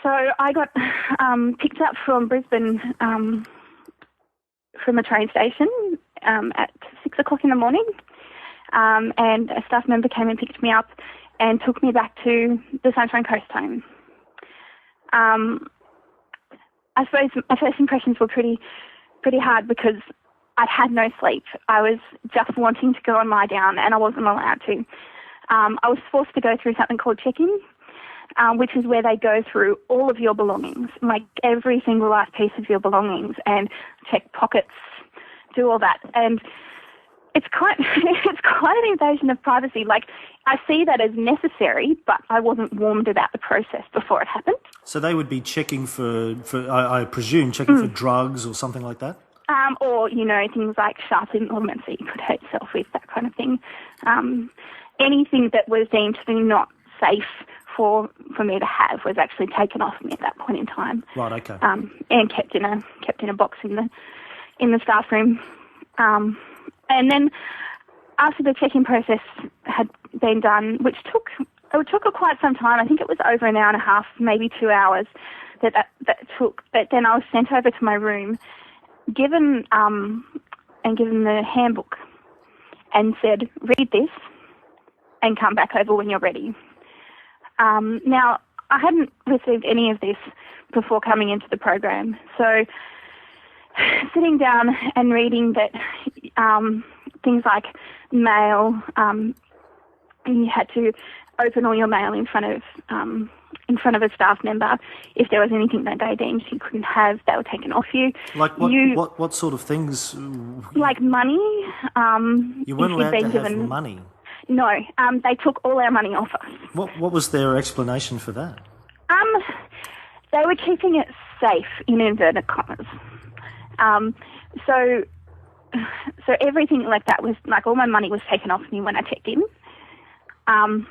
So I got picked up from Brisbane from a train station at 6 o'clock in the morning, and a staff member came and picked me up and took me back to the Sunshine Coast home. I suppose my first impressions were pretty hard because I'd had no sleep. I was just wanting to go and lie down, and I wasn't allowed to. I was forced to go through something called check-in, which is where they go through all of your belongings, like every single last piece of your belongings, and check pockets, do all that. And it's quite an invasion of privacy. Like, I see that as necessary, but I wasn't warned about the process before it happened. So they would be checking for I presume, checking for drugs or something like that? Or, things like sharp implements that you could hurt yourself with, that kind of thing. Anything that was deemed to be not safe for me to have was actually taken off me at that point in time. Right, okay. And kept in a box in the staff room. And then after the check-in process had been done, which took quite some time, I think it was over an hour and a half, maybe 2 hours that took. But then I was sent over to my room, given the handbook, and said, read this and come back over when you're ready. Now, I hadn't received any of this before coming into the program, so sitting down and reading that things like mail, you had to open all your mail in front of a staff member. If there was anything that they deemed you couldn't have, they were taken off you. Like what sort of things? Like money. You weren't allowed to have money. No, they took all our money off us. What was their explanation for that? They were keeping it safe, in inverted commas. So everything like that was, like, all my money was taken off me when I checked in. And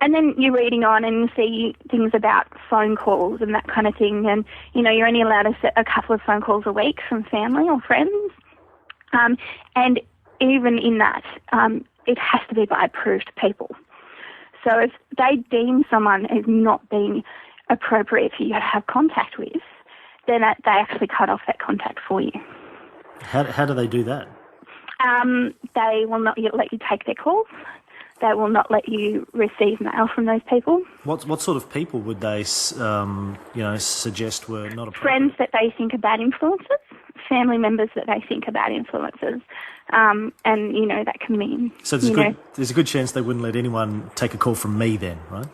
then you're reading on and you see things about phone calls and that kind of thing. And, you're only allowed to set a couple of phone calls a week from family or friends. And even in that, it has to be by approved people. So if they deem someone as not being appropriate for you to have contact with, then they actually cut off that contact for you. How do they do that? They will not let you take their calls. They will not let you receive mail from those people. What sort of people would they, suggest were not appropriate? Friends that they think are bad influences, family members that they think are bad influences, and that can mean. So there's a good chance they wouldn't let anyone take a call from me then, right?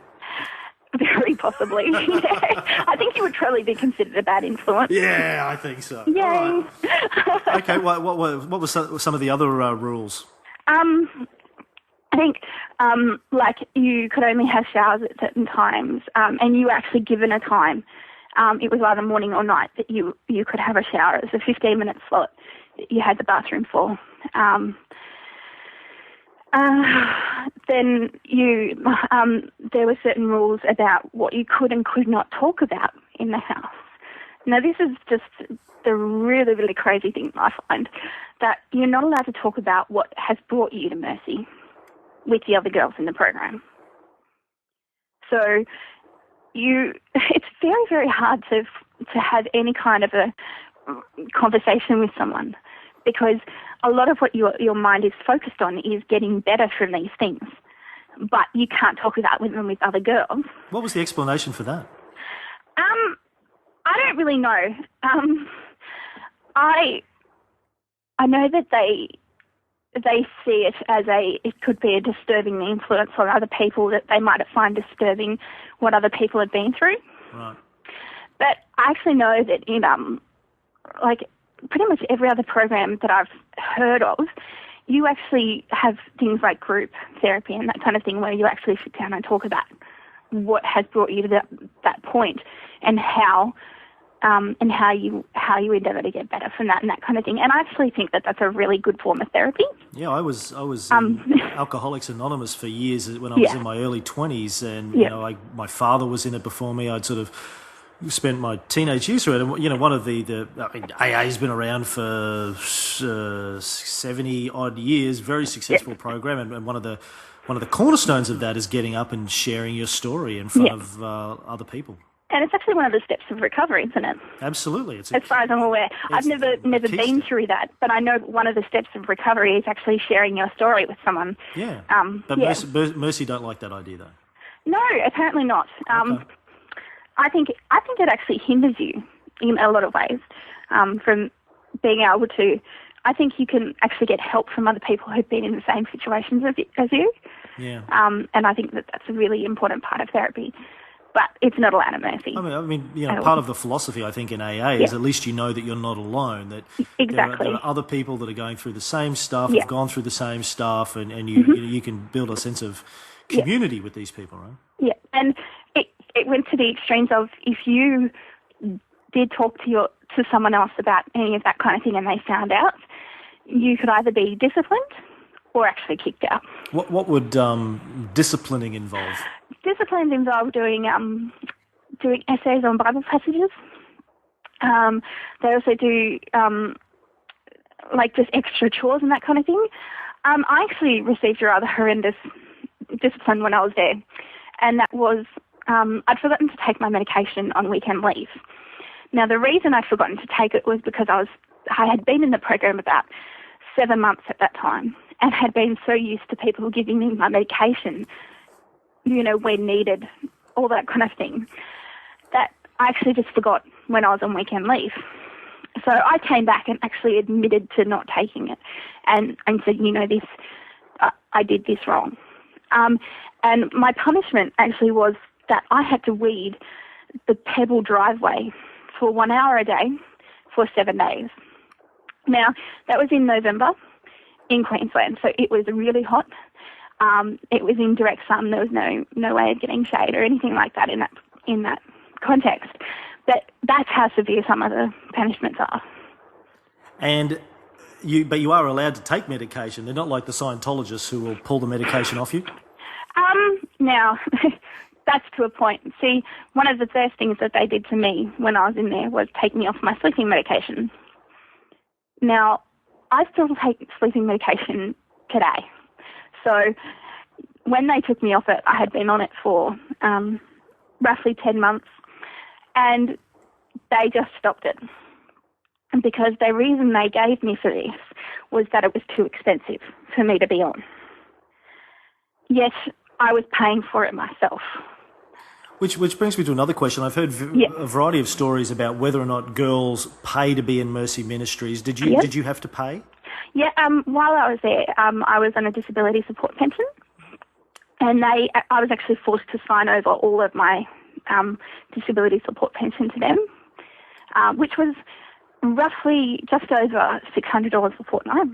Very possibly. Yeah. I think you would probably be considered a bad influence. Yeah, I think so. Yay. Right. Okay, what were some of the other rules? I think, you could only have showers at certain times, and you were actually given a time. It was either morning or night that you could have a shower. It was a 15-minute slot that you had the bathroom for. Then there were certain rules about what you could and could not talk about in the house. Now, this is just the really, really crazy thing I find, that you're not allowed to talk about what has brought you to Mercy with the other girls in the program. So it's very, very hard to have any kind of a conversation with someone, because a lot of what your mind is focused on is getting better from these things, but you can't talk about them with other girls. What was the explanation for that? I don't really know. I know that they see it as it could be a disturbing influence on other people, that they might find disturbing what other people have been through. Right. But I actually know that in pretty much every other program that I've heard of, you actually have things like group therapy and that kind of thing, where you actually sit down and talk about what has brought you to that point, and how you endeavour to get better from that and that kind of thing. And I actually think that that's a really good form of therapy. Yeah, I was in Alcoholics Anonymous for years when I was in my early 20s, and my father was in it before me. I'd sort of spent my teenage years through it, and one of AA's been around for 70 odd years, very successful program, and one of the one of the cornerstones of that is getting up and sharing your story in front of other people. And it's actually one of the steps of recovery, isn't it? Absolutely. As far as I'm aware. I've never been through that, but I know one of the steps of recovery is actually sharing your story with someone. Yeah. But Mercy don't like that idea, though. No, apparently not. Okay. I think it actually hinders you in a lot of ways from being able to. I think you can actually get help from other people who've been in the same situations as you. Yeah. And I think that's a really important part of therapy. But it's not allowed at Mercy. I mean, part of the philosophy, I think, in AA is at least you know that you're not alone, that exactly. there are other people that are going through the same stuff, have gone through the same stuff, and you can build a sense of community with these people, right? Yeah, and it went to the extremes of if you did talk to someone else about any of that kind of thing and they found out, you could either be disciplined or actually kicked out. What would disciplining involve? Disciplines involve doing essays on Bible passages. They also do just extra chores and that kind of thing. I actually received a rather horrendous discipline when I was there, and that was I'd forgotten to take my medication on weekend leave. Now, the reason I'd forgotten to take it was because I had been in the program about 7 months at that time and had been so used to people giving me my medication, when needed, all that kind of thing, that I actually just forgot when I was on weekend leave. So I came back and actually admitted to not taking it and said, I did this wrong. And my punishment actually was that I had to weed the pebble driveway for 1 hour a day for 7 days. Now, that was in November in Queensland, so it was really hot. It was in direct sun. There was no way of getting shade or anything like that in that context. But that's how severe some of the punishments are. And you are allowed to take medication. They're not like the Scientologists who will pull the medication off you. Now, that's to a point. See, one of the first things that they did to me when I was in there was take me off my sleeping medication. Now, I still take sleeping medication today. So when they took me off it, I had been on it for roughly 10 months, and they just stopped it. Because the reason they gave me for this was that it was too expensive for me to be on. Yet I was paying for it myself. Which brings me to another question. I've heard a variety of stories about whether or not girls pay to be in Mercy Ministries. Did you have to pay? Yeah, while I was there, I was on a disability support pension, and I was actually forced to sign over all of my disability support pension to them, which was roughly just over $600 a fortnight.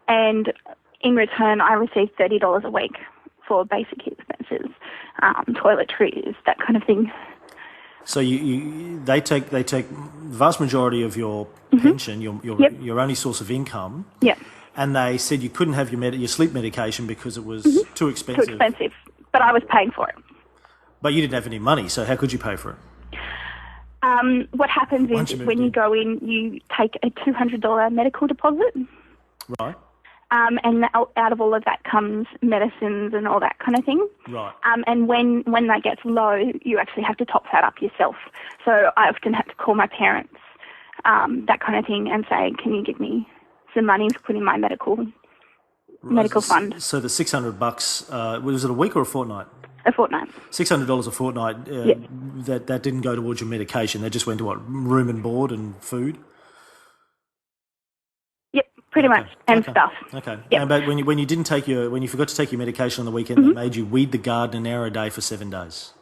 And in return, I received $30 a week for basic expenses, toiletries, that kind of thing. So they take the vast majority of your pension, your only source of income. Yep. And they said you couldn't have your sleep medication because it was too expensive. Too expensive, but I was paying for it. But you didn't have any money, so how could you pay for it? What happens is when you go in, you take a $200 medical deposit. Right. And out of all of that comes medicines and all that kind of thing. Right. And when that gets low, you actually have to top that up yourself. So I often have to call my parents, that kind of thing, and say, can you give me some money to put in my medical fund? So the $600, was it a week or a fortnight? A fortnight. $600 a fortnight, that didn't go towards your medication. That just went to what, room and board and food? Pretty much, and stuff. Okay. Yep. But when you forgot to take your medication on the weekend, they made you weed the garden an hour a day for 7 days.